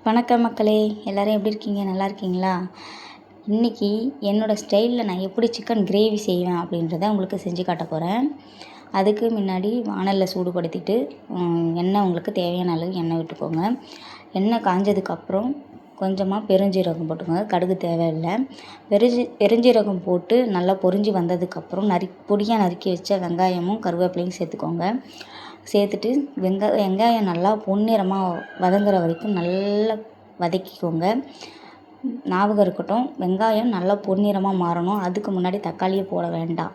வணக்கம் மக்களே, எல்லோரும் எப்படி இருக்கீங்க? நல்லா இருக்கீங்களா? இன்றைக்கி என்னோடய ஸ்டைலில் நான் எப்படி சிக்கன் கிரேவி செய்வேன் அப்படின்றத உங்களுக்கு செஞ்சு காட்ட போகிறேன். அதுக்கு முன்னாடி வாணலில் சூடுபடுத்திட்டு எண்ணெய் உங்களுக்கு தேவையான அளவு எண்ணெய் விட்டுக்கோங்க. எண்ணெய் காஞ்சதுக்கப்புறம் கொஞ்சமாக பெருஞ்சீரகம் போட்டுக்கோங்க. கடுகு தேவையில்லை. பெருஞ்சீரகம் போட்டு நல்லா பொரிஞ்சு வந்ததுக்கப்புறம் பொடியாக நறுக்கி வச்ச வெங்காயமும் கருவேப்பிலையும் சேர்த்துக்கோங்க. சேர்த்துட்டு வெங்காயம் நல்லா பொன்னிறமாக வதங்குற வரைக்கும் நல்லா வதக்கிக்கோங்க. ஞாபகம் இருக்கட்டும், வெங்காயம் நல்லா பொன்னிறமாக மாறணும். அதுக்கு முன்னாடி தக்காளியை போட வேண்டாம்.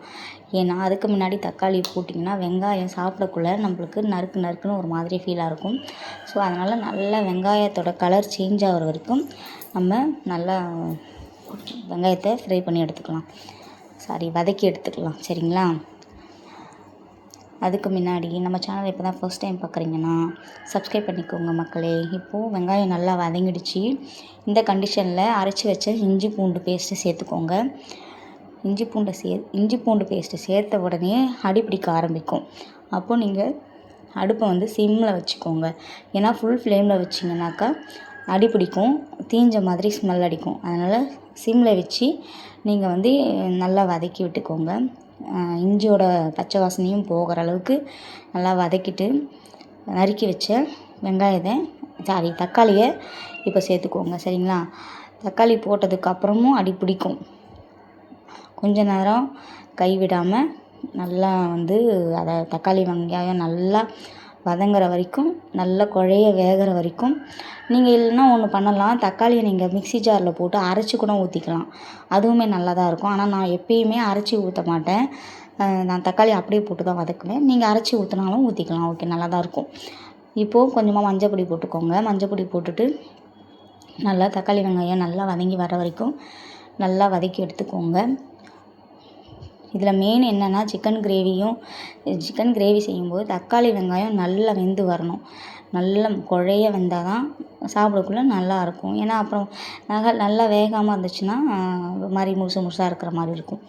ஏன்னா அதுக்கு முன்னாடி தக்காளி போட்டிங்கன்னா வெங்காயம் சாப்பிடக்குள்ள நம்மளுக்கு நறுக்குன்னு ஒரு மாதிரி ஃபீலாக இருக்கும். ஸோ அதனால் நல்லா வெங்காயத்தோட கலர் சேஞ்ச் ஆகிற வரைக்கும் நம்ம நல்லா வெங்காயத்தை ஃப்ரை பண்ணி எடுத்துக்கலாம். வதக்கி எடுத்துக்கலாம். சரிங்களா? அதுக்கு முன்னாடி நம்ம சேனலை இப்போ தான் ஃபர்ஸ்ட் டைம் பார்க்குறீங்கன்னா சப்ஸ்கிரைப் பண்ணிக்கோங்க மக்களே. இப்போது வெங்காயம் நல்லா வதங்கிடுச்சு. இந்த கண்டிஷனில் அரைச்சி வச்ச இஞ்சி பூண்டு பேஸ்ட்டு சேர்த்துக்கோங்க. இஞ்சி பூண்டு பேஸ்ட்டு சேர்த்த உடனே அடி பிடிக்க ஆரம்பிக்கும். அப்போது நீங்கள் அடுப்பை சிம்மில் வச்சுக்கோங்க. ஏன்னா ஃபுல் ஃப்ளேமில் வச்சிங்கனாக்கா அடி பிடிக்கும், தீஞ்ச மாதிரி ஸ்மெல் அடிக்கும். அதனால் சிம்மில் வச்சு நீங்கள் நல்லா வதக்கி விட்டுக்கோங்க. இஞ்சியோட பச்சை வாசனையும் போகிற அளவுக்கு நல்லா வதக்கிட்டு நறுக்கி வச்ச தக்காளியை இப்போ சேர்த்துக்கோங்க. சரிங்களா? தக்காளி போட்டதுக்கப்புறமும் அடி பிடிக்கும். கொஞ்ச நேரம் கைவிடாமல் நல்லா அதை தக்காளி வெங்காயம் நல்லா வதங்குற வரைக்கும், நல்லா குழைய வேகிற வரைக்கும். நீங்கள் இல்லைன்னா ஒன்று பண்ணலாம், தக்காளியை நீங்கள் மிக்ஸி ஜாரில் போட்டு அரைச்சி கூட ஊற்றிக்கலாம். அதுவுமே நல்லா தான் இருக்கும். ஆனால் நான் எப்பயுமே அரைச்சி ஊற்ற மாட்டேன். நான் தக்காளி அப்படியே போட்டு தான் வதக்குவேன். நீங்கள் அரைச்சி ஊற்றினாலும் ஊற்றிக்கலாம். ஓகே, நல்லா தான் இருக்கும். இப்போது கொஞ்சமாக மஞ்சள் பொடி போட்டுக்கோங்க. மஞ்சள் பொடி போட்டுட்டு நல்லா தக்காளி வெங்காயம் நல்லா வதங்கி வர வரைக்கும் நல்லா வதக்கி எடுத்துக்கோங்க. இதில் மெயின் என்னென்னா சிக்கன் கிரேவி செய்யும்போது தக்காளி வெங்காயம் நல்லா வெந்து வரணும். நல்லா குழைய வெந்தால் தான் சாப்பிடக்குள்ள நல்லாயிருக்கும். ஏன்னா அப்புறம் நல்லா வேகாமல் இருந்துச்சுன்னா ஒரு மாதிரி முழுசாக இருக்கிற மாதிரி இருக்கும்.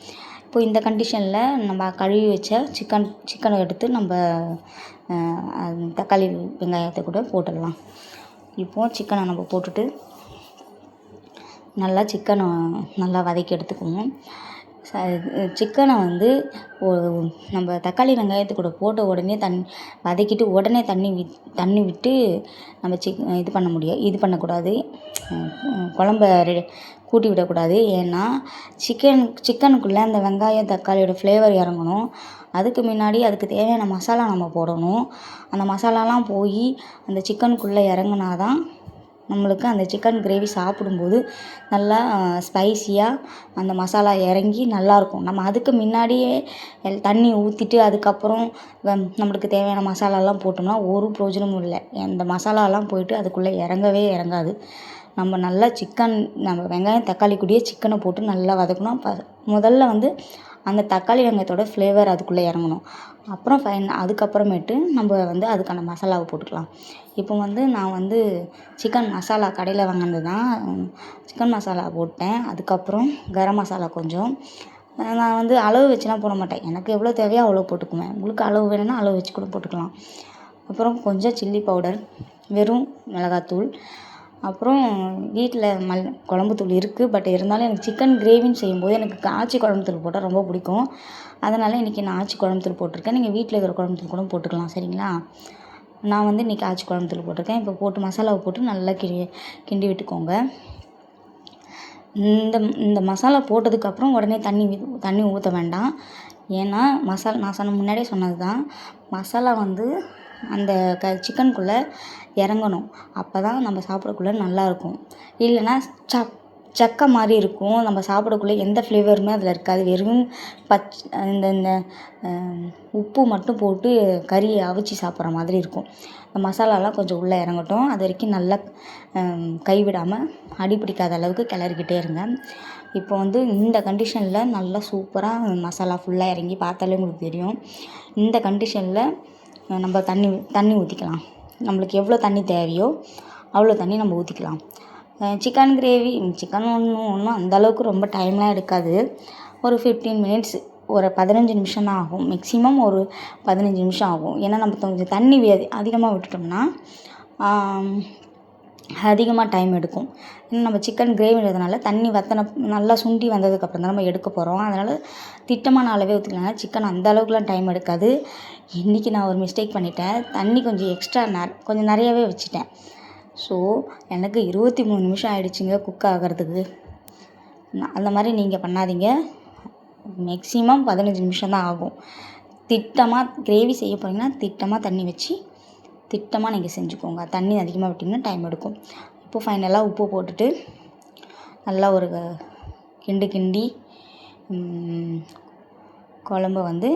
இப்போது இந்த கண்டிஷனில் நம்ம கழுவி வச்ச சிக்கனை எடுத்து நம்ம தக்காளி வெங்காயத்தை கூட போட்டுடலாம். இப்போது சிக்கனை நம்ம போட்டுட்டு நல்லா சிக்கனை நல்லா வதக்கி எடுத்துக்குவோம். சிக்கனை நம்ம தக்காளி வெங்காயத்து கூட போட்ட உடனே வதக்கிட்டு உடனே தண்ணி விட்டு நம்ம இது பண்ணக்கூடாது. குழம்ப கூட்டி விடக்கூடாது. ஏன்னா சிக்கனுக்குள்ளே அந்த வெங்காயம் தக்காளியோட ஃப்ளேவர் இறங்கணும். அதுக்கு முன்னாடி அதுக்கு தேவையான மசாலா நம்ம போடணும். அந்த மசாலாலாம் போய் அந்த சிக்கனுக்குள்ளே இறங்குனா தான் நம்மளுக்கு அந்த சிக்கன் கிரேவி சாப்பிடும்போது நல்லா ஸ்பைஸியாக அந்த மசாலா இறங்கி நல்லாயிருக்கும். நம்ம அதுக்கு முன்னாடியே தண்ணி ஊற்றிட்டு அதுக்கப்புறம் நம்மளுக்கு தேவையான மசாலாலாம் போட்டோம்னா ஒரு பிரயோஜனமும் இல்லை. அந்த மசாலாலாம் போயிட்டு அதுக்குள்ளே இறங்கவே இறங்காது. நம்ம நல்லா நம்ம வெங்காயம் தக்காளி கூடயே சிக்கனை போட்டு நல்லா வதக்கணும். முதல்ல அந்த தக்காளி வெங்காயத்தோட ஃப்ளேவர் அதுக்குள்ளே இறங்கணும். அப்புறம் அதுக்கப்புறமேட்டு நம்ம அதுக்கான மசாலாவை போட்டுக்கலாம். இப்போ நான் சிக்கன் மசாலா கடையில் வாங்கினது தான். சிக்கன் மசாலா போட்டேன். அதுக்கப்புறம் கரம் மசாலா கொஞ்சம். நான் அளவு வச்சுலாம் போட மாட்டேன். எனக்கு எவ்வளோ தேவையோ அவ்வளோ போட்டுக்குவேன். உங்களுக்கு அளவு வேணும்னா அளவு வச்சு கூட போட்டுக்கலாம். அப்புறம் கொஞ்சம் சில்லி பவுடர், வெறும் மிளகாத்தூள், அப்புறம் வீட்டில் குழம்புத்தூள் இருக்குது. பட் இருந்தாலும் எனக்கு சிக்கன் கிரேவின்னு செய்யும்போது எனக்கு ஆச்சி குழம்புத்தூள் போட்டால் ரொம்ப பிடிக்கும். அதனால் இன்றைக்கி நான் ஆச்சி குழம்புத்தூள் போட்டிருக்கேன். நீங்கள் வீட்டில் இருக்கிற குழம்புத்தூள் கூட போட்டுக்கலாம். சரிங்களா? நான் இன்றைக்கி ஆச்சி குழம்புத்தூள் போட்டிருக்கேன். இப்போ போட்டு மசாலாவை போட்டு நல்லா கிண்டி விட்டுக்கோங்க. இந்த மசாலா போட்டதுக்கப்புறம் உடனே தண்ணி ஊற்ற வேண்டாம். ஏன்னா நான் முன்னாடியே சொன்னது தான், மசாலா அந்த சிக்கனுக்குள்ளே இறங்கணும். அப்போ தான் நம்ம சாப்பிடக்குள்ள நல்லாயிருக்கும். இல்லைன்னா சக்கை மாதிரி இருக்கும். நம்ம சாப்பிடக்குள்ளே எந்த ஃப்ளேவருமே அதில் இருக்காது. வெறும் இந்த உப்பு மட்டும் போட்டு கறியை அவிச்சி சாப்பிட்ற மாதிரி இருக்கும். இந்த மசாலாலாம் கொஞ்சம் உள்ளே இறங்கட்டும். அது வரைக்கும் நல்லா கைவிடாமல் அடி பிடிக்காத அளவுக்கு கிளறிக்கிட்டே இருங்க. இப்போ இந்த கண்டிஷனில் நல்லா சூப்பராக மசாலா ஃபுல்லாக இறங்கி பார்த்தாலே உங்களுக்கு தெரியும். இந்த கண்டிஷனில் நம்ம தண்ணி ஊற்றிக்கலாம். நம்மளுக்கு எவ்வளோ தண்ணி தேவையோ அவ்வளோ தண்ணி நம்ம ஊற்றிக்கலாம். சிக்கன் கிரேவி ஒன்றும் அந்தளவுக்கு ரொம்ப டைம்லாம் எடுக்காது. ஒரு 15 மினிட்ஸ், ஒரு 15 நிமிஷம் தான் ஆகும். மேக்ஸிமம் ஒரு 15 நிமிஷம் ஆகும். ஏன்னா நம்ம கொஞ்சம் தண்ணி அதிகமாக விட்டுட்டோம்னா அதிகமாக டைம் எடுக்கும். இன்னும் நம்ம சிக்கன் கிரேவின்றதுனால தண்ணி நல்லா சுண்டி வந்ததுக்கப்புறம் தான் நம்ம எடுக்க போகிறோம். அதனால் திட்டமான அளவே ஊற்றிக்கலாம். சிக்கன் அந்த அளவுக்குலாம் டைம் எடுக்காது. இன்றைக்கி நான் ஒரு மிஸ்டேக் பண்ணிட்டேன். தண்ணி கொஞ்சம் எக்ஸ்ட்ரா கொஞ்சம் நிறையாவே வச்சுட்டேன். ஸோ எனக்கு 23 நிமிஷம் ஆகிடுச்சிங்க குக் ஆகிறதுக்கு. அந்த மாதிரி நீங்கள் பண்ணாதீங்க. மேக்ஸிமம் 15 நிமிஷம் தான் ஆகும். திட்டமாக கிரேவி செய்ய போகிறீங்கன்னா திட்டமாக தண்ணி வச்சு திட்டமாக நீங்கள் செஞ்சுக்கோங்க. தண்ணி அதிகமாக விட்டிங்கன்னா டைம் எடுக்கும். இப்போ ஃபைனலாக உப்பு போட்டுட்டு நல்லா ஒரு கிண்டி குழம்ப வந்து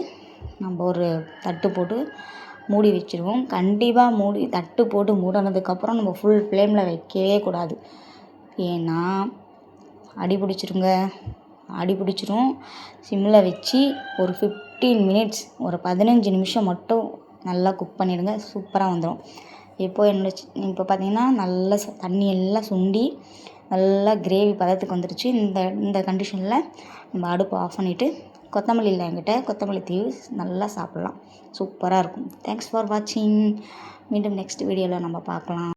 நம்ம ஒரு தட்டு போட்டு மூடி வச்சுருவோம். கண்டிப்பாக தட்டு போட்டு மூடினதுக்கப்புறம் நம்ம ஃபுல் ஃப்ளேமில் வைக்கவே கூடாது. ஏன்னா அடி பிடிச்சிரும். சிம்மில் வச்சு ஒரு 15 மினிட்ஸ் ஒரு 15 நிமிஷம் மட்டும் நல்லா குக் பண்ணிவிடுங்க. சூப்பராக வந்துடும். இப்போ பார்த்திங்கன்னா நல்லா தண்ணி எல்லாம் சுண்டி நல்லா கிரேவி பதத்துக்கு வந்துடுச்சு. இந்த கண்டிஷனில் நம்ம அடுப்பு ஆஃப் பண்ணிவிட்டு கொத்தமல்லி இல்லை என்கிட்ட, கொத்தமல்லி தூவி நல்லா சாப்பிட்லாம். சூப்பராக இருக்கும். தேங்க்ஸ் ஃபார் வாட்சிங். மீண்டும் நெக்ஸ்ட் வீடியோவில் நம்ம பார்க்கலாம்.